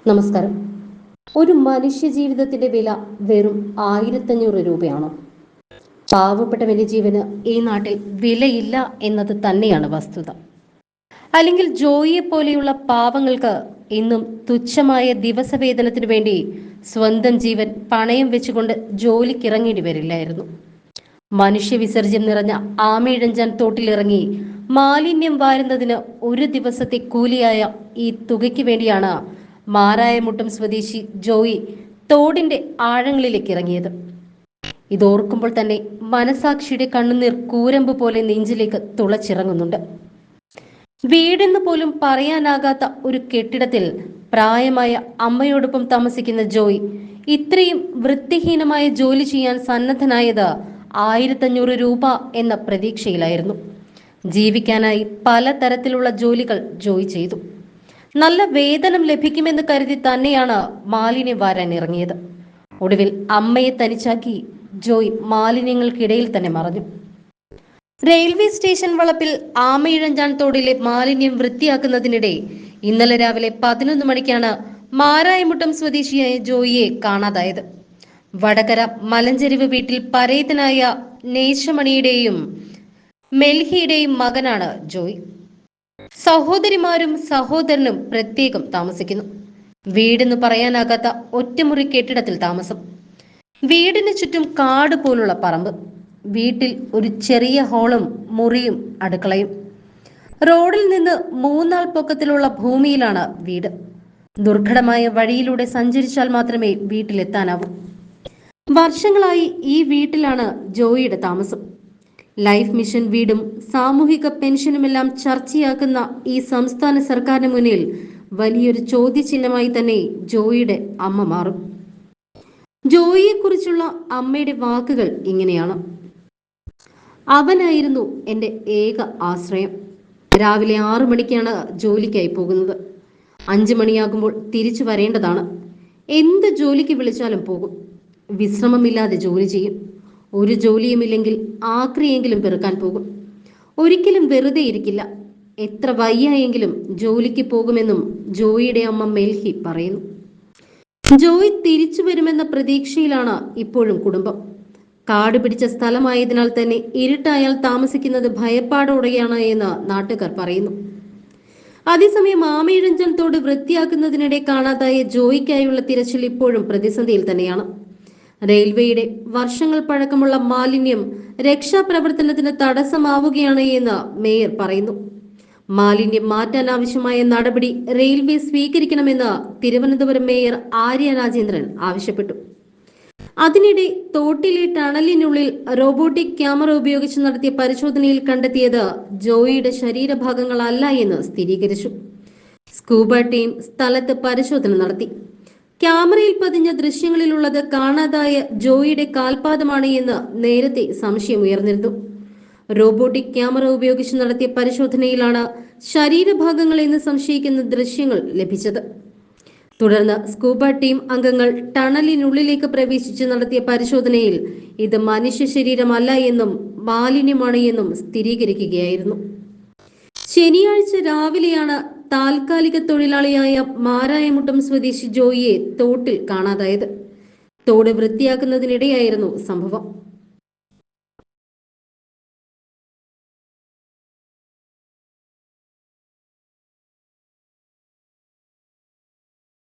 നമസ്കാരം. ഒരു മനുഷ്യജീവിതത്തിന്റെ വില വെറും 1500 രൂപയാണോ? പാവപ്പെട്ട വന്യജീവന് ഈ നാട്ടിൽ വിലയില്ല എന്നത് തന്നെയാണ് വസ്തുത. അല്ലെങ്കിൽ ജോയിയെ പോലെയുള്ള പാവങ്ങൾക്ക് ഇന്നും തുച്ഛമായ ദിവസവേതനത്തിനു വേണ്ടി സ്വന്തം ജീവൻ പണയം വെച്ചുകൊണ്ട് ജോലിക്കിറങ്ങേണ്ടി വരില്ലായിരുന്നു. മനുഷ്യവിസർജ്യം നിറഞ്ഞ ആമയിഴഞ്ചാൻ തോട്ടിലിറങ്ങി മാലിന്യം വാരുന്നതിന് ഒരു ദിവസത്തെ കൂലിയായ ഈ തുകയ്ക്ക് വേണ്ടിയാണ് മാരായമുട്ടം സ്വദേശി ജോയി തോടിന്റെ ആഴങ്ങളിലേക്ക് ഇറങ്ങിയത്. ഇതോർക്കുമ്പോൾ തന്നെ മനസാക്ഷിയുടെ കണ്ണുനീർ കൂരമ്പ് പോലെ നെഞ്ചിലേക്ക് തുളച്ചിറങ്ങുന്നുണ്ട്. വീടെന്ന് പോലും പറയാനാകാത്ത ഒരു കെട്ടിടത്തിൽ പ്രായമായ അമ്മയോടൊപ്പം താമസിക്കുന്ന ജോയ് ഇത്രയും വൃത്തിഹീനമായ ജോലി ചെയ്യാൻ സന്നദ്ധനായത് 1500 രൂപ എന്ന പ്രതീക്ഷയിലായിരുന്നു. ജീവിക്കാനായി പലതരത്തിലുള്ള ജോലികൾ ജോയ് ചെയ്തു. നല്ല വേതനം ലഭിക്കുമെന്ന് കരുതി തന്നെയാണ് മാലിന്യം വാരാൻ ഇറങ്ങിയത്. ഒടുവിൽ അമ്മയെ തനിച്ചാക്കി ജോയ് മാലിന്യങ്ങൾക്കിടയിൽ തന്നെ മറഞ്ഞു. റെയിൽവേ സ്റ്റേഷൻ വളപ്പിൽ ആമയിഴഞ്ചാൻ തോടിലെ മാലിന്യം വൃത്തിയാക്കുന്നതിനിടെ ഇന്നലെ രാവിലെ 11 മണിക്കാണ് മാരായമുട്ടം സ്വദേശിയായ ജോയിയെ കാണാതായത്. വടകര മലഞ്ചെരിവ് വീട്ടിൽ പരേതനായ നേശമണിയുടെയും മെൽഹിയുടെയും മകനാണ് ജോയ്. സഹോദരിമാരും സഹോദരനും പ്രത്യേകം താമസിക്കുന്നു. വീടെന്ന് പറയാനാകാത്ത ഒറ്റമുറി കെട്ടിടത്തിൽ താമസം. വീടിന് ചുറ്റും കാട് പോലുള്ള പറമ്പ്. വീട്ടിൽ ഒരു ചെറിയ ഹാളും മുറിയും അടുക്കളയും. റോഡിൽ നിന്ന് 3 ആൾ പൊക്കത്തിലുള്ള ഭൂമിയിലാണ് വീട്. ദുർഘടമായ വഴിയിലൂടെ സഞ്ചരിച്ചാൽ മാത്രമേ വീട്ടിലെത്താനാവൂ. വർഷങ്ങളായി ഈ വീട്ടിലാണ് ജോയിയുടെ താമസം. ലൈഫ് മിഷൻ വീടും സാമൂഹിക പെൻഷനുമെല്ലാം ചർച്ചയാക്കുന്ന ഈ സംസ്ഥാന സർക്കാരിന് മുന്നിൽ വലിയൊരു ചോദ്യചിഹ്നമായി തന്നെ ജോയിയുടെ അമ്മ മാറും. ജോയിയെക്കുറിച്ചുള്ള അമ്മയുടെ വാക്കുകൾ ഇങ്ങനെയാണ്: അവനായിരുന്നു എൻ്റെ ഏക ആശ്രയം. രാവിലെ 6 മണിക്കാണ് ജോലിക്കായി പോകുന്നത്. 5 മണിയാകുമ്പോൾ തിരിച്ചു വരേണ്ടതാണ്. എന്ത് ജോലിക്ക് വിളിച്ചാലും പോകും. വിശ്രമമില്ലാതെ ജോലി ചെയ്യും. ഒരു ജോലിയുമില്ലെങ്കിൽ ആക്രിയെങ്കിലും പെറുക്കാൻ പോകും. ഒരിക്കലും വെറുതെ ഇരിക്കില്ല. എത്ര വയ്യായെങ്കിലും ജോലിക്ക് പോകുമെന്നും ജോയിയുടെ അമ്മ മെൽഹി പറയുന്നു. ജോയ് തിരിച്ചു വരുമെന്ന പ്രതീക്ഷയിലാണ് ഇപ്പോഴും കുടുംബം. കാട് പിടിച്ച സ്ഥലമായതിനാൽ തന്നെ ഇരുട്ടായാൽ താമസിക്കുന്നത് ഭയപ്പാടോടെയാണ് എന്ന് നാട്ടുകാർ പറയുന്നു. അതേസമയം ആമയിഴഞ്ചാൻ തോട് വൃത്തിയാക്കുന്നതിനിടെ കാണാതായ ജോയിക്കായുള്ള തിരച്ചിൽ ഇപ്പോഴും പ്രതിസന്ധിയിൽ തന്നെയാണ്. റെയിൽവേയുടെ വർഷങ്ങൾ പഴക്കമുള്ള മാലിന്യം രക്ഷാപ്രവർത്തനത്തിന് തടസ്സമാവുകയാണ് എന്ന് മേയർ പറയുന്നു. മാലിന്യം മാറ്റാൻ ആവശ്യമായ നടപടി റെയിൽവേ സ്വീകരിക്കണമെന്ന് തിരുവനന്തപുരം മേയർ ആര്യ രാജേന്ദ്രൻ ആവശ്യപ്പെട്ടു. അതിനിടെ തോട്ടിലെ ടണലിനുള്ളിൽ റോബോട്ടിക് ക്യാമറ ഉപയോഗിച്ച് നടത്തിയ പരിശോധനയിൽ കണ്ടെത്തിയത് ജോയിയുടെ ശരീരഭാഗങ്ങളല്ല എന്ന് സ്ഥിരീകരിച്ചു. സ്കൂബ ടീം സ്ഥലത്ത് പരിശോധന നടത്തി. ക്യാമറയിൽ പതിഞ്ഞ ദൃശ്യങ്ങളിലുള്ളത് കാണാതായ ജോയിയുടെ കാൽപാദമാണ് എന്ന് നേരത്തെ സംശയമുയർന്നിരുന്നു. റോബോട്ടിക് ക്യാമറ ഉപയോഗിച്ച് നടത്തിയ പരിശോധനയിലാണ് ശരീരഭാഗങ്ങൾ എന്ന് സംശയിക്കുന്ന ദൃശ്യങ്ങൾ ലഭിച്ചത്. തുടർന്ന് സ്കൂബ ടീം അംഗങ്ങൾ ടണലിനുള്ളിലേക്ക് പ്രവേശിച്ച് നടത്തിയ പരിശോധനയിൽ ഇത് മനുഷ്യ ശരീരമല്ല എന്നും മാലിന്യമാണ് എന്നും സ്ഥിരീകരിക്കുകയായിരുന്നു. ശനിയാഴ്ച രാവിലെയാണ് താൽക്കാലിക തൊഴിലാളിയായ മാരായമുട്ടം സ്വദേശി ജോയിയെ തോട്ടിൽ കാണാതായത്. തോട് വൃത്തിയാക്കുന്നതിനിടെയായിരുന്നു സംഭവം.